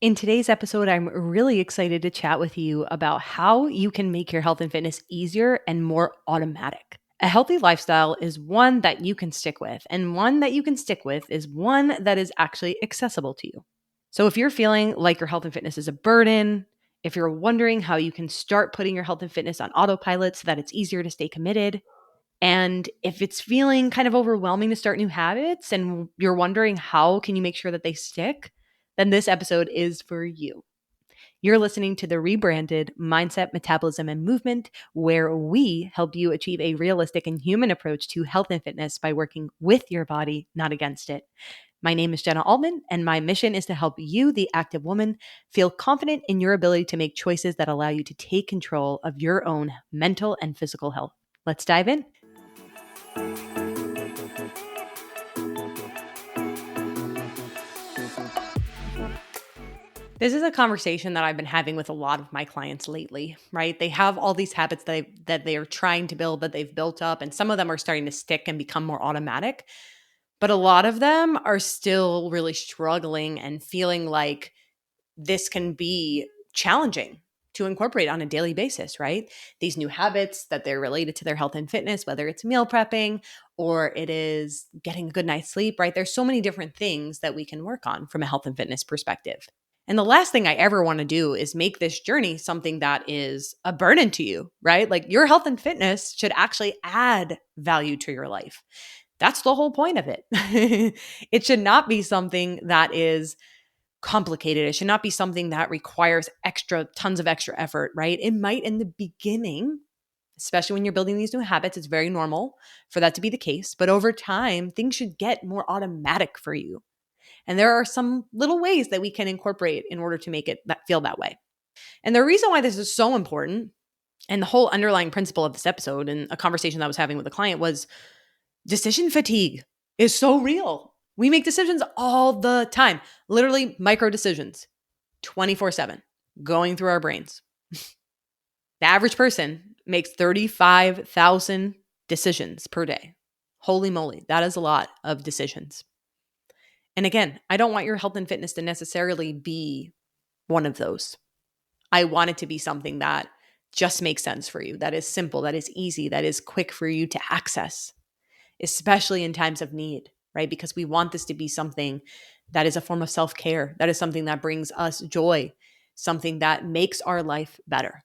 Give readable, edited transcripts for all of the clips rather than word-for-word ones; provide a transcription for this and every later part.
In today's episode, I'm really excited to chat with you about how you can make your health and fitness easier and more automatic. A healthy lifestyle is one that you can stick with, and one that you can stick with is one that is actually accessible to you. So, if you're feeling like your health and fitness is a burden, if you're wondering how you can start putting your health and fitness on autopilot so that it's easier to stay committed, and if it's feeling kind of overwhelming to start new habits and you're wondering how can you make sure that they stick, then this episode is for you. You're listening to the rebranded Mindset, Metabolism, and Movement, where we help you achieve a realistic and human approach to health and fitness by working with your body, not against it. My name is Jenna Altman, and my mission is to help you, the active woman, feel confident in your ability to make choices that allow you to take control of your own mental and physical health. Let's dive in. This is a conversation that I've been having with a lot of my clients lately, right? They have all these habits that they are trying to build, that they've built up, and some of them are starting to stick and become more automatic. But a lot of them are still really struggling and feeling like this can be challenging to incorporate on a daily basis, right? These new habits that they're related to their health and fitness, whether it's meal prepping or it is getting a good night's sleep, right? There's so many different things that we can work on from a health and fitness perspective. And the last thing I ever want to do is make this journey something that is a burden to you, right? Like your health and fitness should actually add value to your life. That's the whole point of it. It should not be something that is complicated. It should not be something that requires tons of extra effort, right? It might in the beginning, especially when you're building these new habits, it's very normal for that to be the case. But over time, things should get more automatic for you. And there are some little ways that we can incorporate in order to make it feel that way. And the reason why this is so important, and the whole underlying principle of this episode and a conversation that I was having with a client, was decision fatigue is so real. We make decisions all the time, literally micro decisions, 24/7, going through our brains. The average person makes 35,000 decisions per day. Holy moly, that is a lot of decisions. And again, I don't want your health and fitness to necessarily be one of those. I want it to be something that just makes sense for you, that is simple, that is easy, that is quick for you to access, especially in times of need, right? Because we want this to be something that is a form of self-care, that is something that brings us joy, something that makes our life better.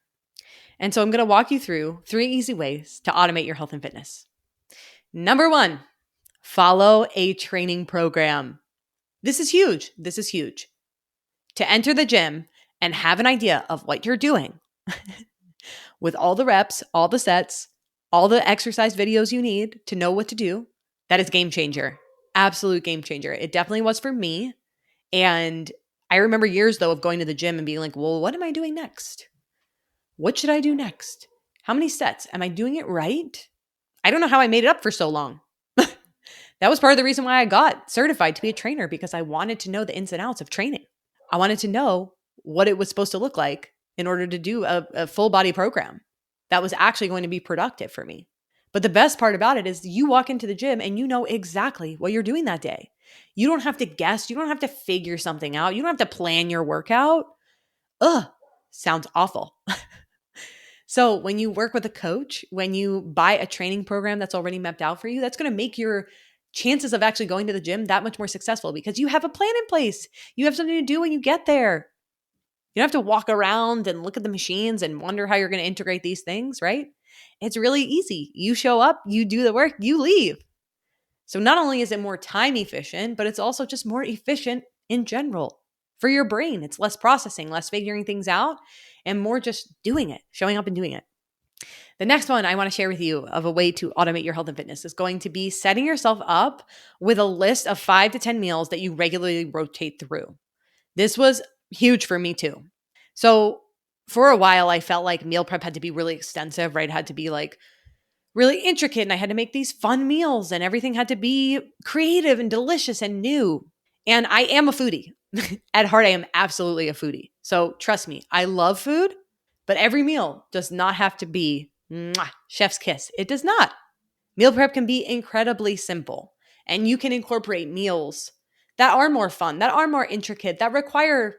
And so I'm going to walk you through 3 easy ways to automate your health and fitness. Number 1, follow a training program. This is huge. This is huge. To enter the gym and have an idea of what you're doing with all the reps, all the sets, all the exercise videos you need to know what to do, that is game changer. Absolute game changer. It definitely was for me. And I remember years though of going to the gym and being like, well, what am I doing next? What should I do next? How many sets? Am I doing it right? I don't know how I made it up for so long. That was part of the reason why I got certified to be a trainer, because I wanted to know the ins and outs of training. I wanted to know what it was supposed to look like in order to do a full body program that was actually going to be productive for me. But the best part about it is you walk into the gym and you know exactly what you're doing that day. You don't have to guess. You don't have to figure something out. You don't have to plan your workout. Ugh, sounds awful. So when you work with a coach, when you buy a training program that's already mapped out for you, that's going to make your chances of actually going to the gym that much more successful, because you have a plan in place. You have something to do when you get there. You don't have to walk around and look at the machines and wonder how you're going to integrate these things, right? It's really easy. You show up, you do the work, you leave. So not only is it more time efficient, but it's also just more efficient in general for your brain. It's less processing, less figuring things out, and more just doing it, showing up and doing it. The next one I want to share with you of a way to automate your health and fitness is going to be setting yourself up with a list of 5 to 10 meals that you regularly rotate through. This was huge for me too. So for a while, I felt like meal prep had to be really extensive, right? It had to be like really intricate, and I had to make these fun meals, and everything had to be creative and delicious and new. And I am a foodie. At heart, I am absolutely a foodie. So trust me, I love food, but every meal does not have to be chef's kiss. It does not. Meal prep can be incredibly simple, and you can incorporate meals that are more fun, that are more intricate, that require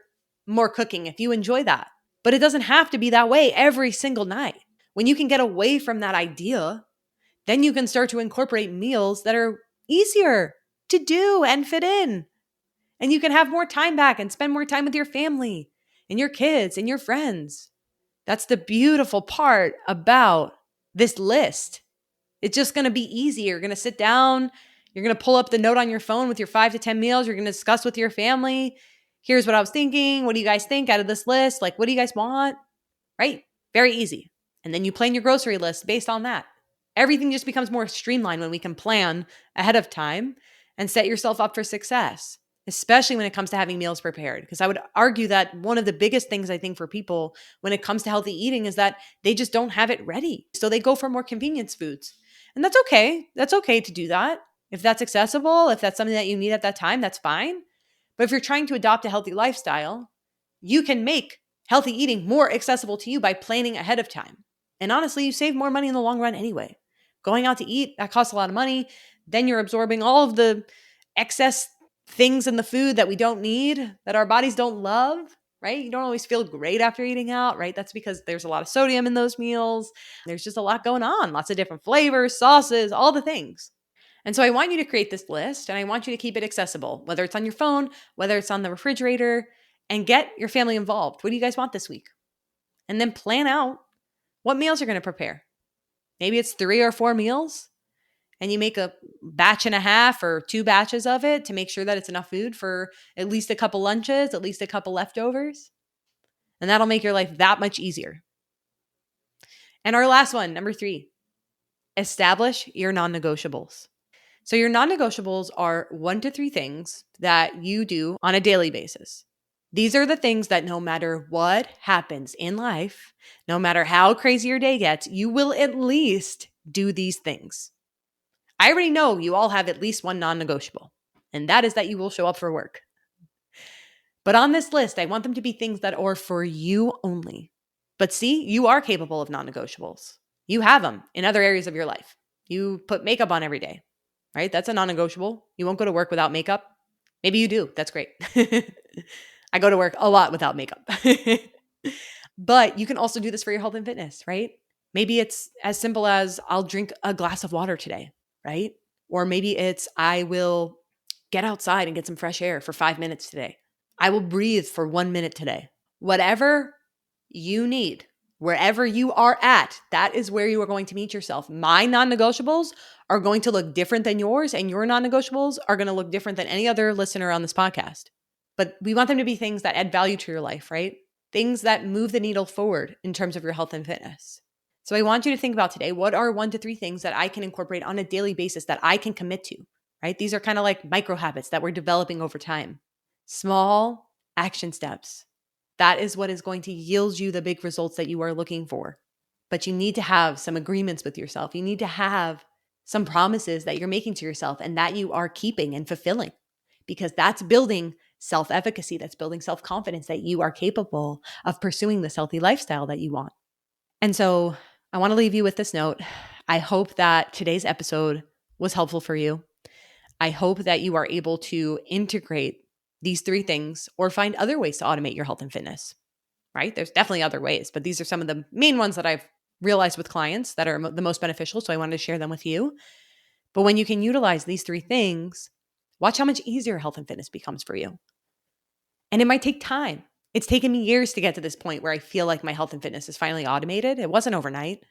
more cooking if you enjoy that. But it doesn't have to be that way every single night. When you can get away from that idea, then you can start to incorporate meals that are easier to do and fit in. And you can have more time back and spend more time with your family and your kids and your friends. That's the beautiful part about this list. It's just going to be easy. You're going to sit down. You're going to pull up the note on your phone with your 5 to 10 meals. You're going to discuss with your family. Here's what I was thinking. What do you guys think out of this list? Like, what do you guys want? Right? Very easy. And then you plan your grocery list based on that. Everything just becomes more streamlined when we can plan ahead of time and set yourself up for success, especially when it comes to having meals prepared. Because I would argue that one of the biggest things I think for people when it comes to healthy eating is that they just don't have it ready. So they go for more convenience foods. And that's okay. That's okay to do that. If that's accessible, if that's something that you need at that time, that's fine. But if you're trying to adopt a healthy lifestyle, you can make healthy eating more accessible to you by planning ahead of time. And honestly, you save more money in the long run anyway. Going out to eat, that costs a lot of money. Then you're absorbing all of the excess things in the food that we don't need, that our bodies don't love, right? You don't always feel great after eating out, right? That's because there's a lot of sodium in those meals. There's just a lot going on, lots of different flavors, sauces, all the things. And so I want you to create this list and I want you to keep it accessible, whether it's on your phone, whether it's on the refrigerator, and get your family involved. What do you guys want this week? And then plan out what meals you're going to prepare. Maybe it's 3 or 4 meals and you make a batch and a half or 2 batches of it to make sure that it's enough food for at least a couple lunches, at least a couple leftovers. And that'll make your life that much easier. And our last one, number 3, establish your non-negotiables. So your non-negotiables are 1 to 3 things that you do on a daily basis. These are the things that no matter what happens in life, no matter how crazy your day gets, you will at least do these things. I already know you all have at least one non-negotiable, and that is that you will show up for work. But on this list, I want them to be things that are for you only. But see, you are capable of non-negotiables. You have them in other areas of your life. You put makeup on every day, right? That's a non-negotiable. You won't go to work without makeup. Maybe you do. That's great. I go to work a lot without makeup. But you can also do this for your health and fitness, right? Maybe it's as simple as I'll drink a glass of water today, right? Or maybe it's I will get outside and get some fresh air for 5 minutes today. I will breathe for 1 minute today. Whatever you need, wherever you are at, that is where you are going to meet yourself. My non-negotiables are going to look different than yours, and your non-negotiables are going to look different than any other listener on this podcast. But we want them to be things that add value to your life, right? Things that move the needle forward in terms of your health and fitness. So I want you to think about today, what are 1 to 3 things that I can incorporate on a daily basis that I can commit to, right? These are kind of like micro habits that we're developing over time. Small action steps. That is what is going to yield you the big results that you are looking for. But you need to have some agreements with yourself. You need to have some promises that you're making to yourself and that you are keeping and fulfilling, because that's building self-efficacy, that's building self-confidence that you are capable of pursuing this healthy lifestyle that you want. And so I want to leave you with this note. I hope that today's episode was helpful for you. I hope that you are able to integrate these 3 things or find other ways to automate your health and fitness, right? There's definitely other ways, but these are some of the main ones that I've realized with clients that are the most beneficial. So I wanted to share them with you. But when you can utilize these 3 things, watch how much easier health and fitness becomes for you. And it might take time. It's taken me years to get to this point where I feel like my health and fitness is finally automated. It wasn't overnight.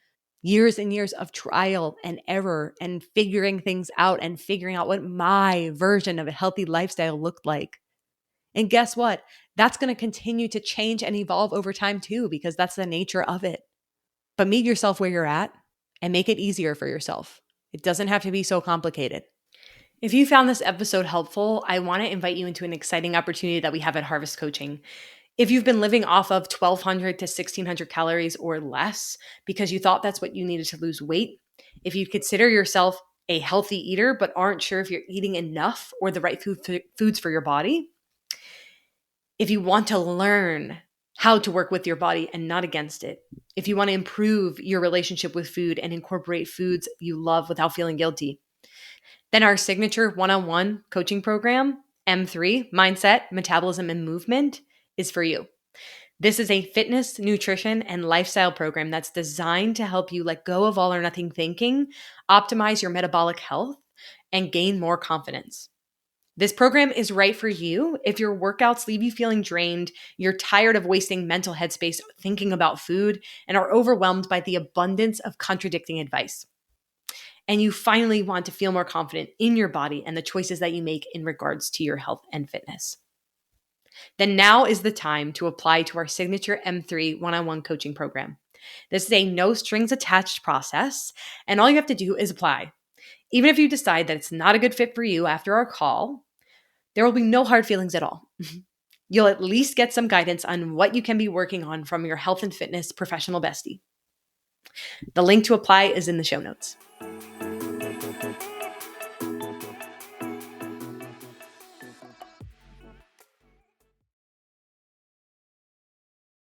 Years and years of trial and error and figuring things out and figuring out what my version of a healthy lifestyle looked like. And guess what? That's going to continue to change and evolve over time too, because that's the nature of it. But meet yourself where you're at and make it easier for yourself. It doesn't have to be so complicated. If you found this episode helpful, I want to invite you into an exciting opportunity that we have at Harvest Coaching. If you've been living off of 1,200 to 1,600 calories or less because you thought that's what you needed to lose weight, if you consider yourself a healthy eater but aren't sure if you're eating enough or the right foods for your body, if you want to learn how to work with your body and not against it, if you want to improve your relationship with food and incorporate foods you love without feeling guilty, then our signature one-on-one coaching program, M3, Mindset, Metabolism, and Movement, is for you. This is a fitness, nutrition, and lifestyle program that's designed to help you let go of all or nothing thinking, optimize your metabolic health, and gain more confidence. This program is right for you if your workouts leave you feeling drained, you're tired of wasting mental headspace thinking about food, and are overwhelmed by the abundance of contradicting advice. And you finally want to feel more confident in your body and the choices that you make in regards to your health and fitness. Then now is the time to apply to our signature M3 one-on-one coaching program. This is a no strings attached process, and all you have to do is apply. Even if you decide that it's not a good fit for you after our call, there will be no hard feelings at all. You'll at least get some guidance on what you can be working on from your health and fitness professional bestie. The link to apply is in the show notes.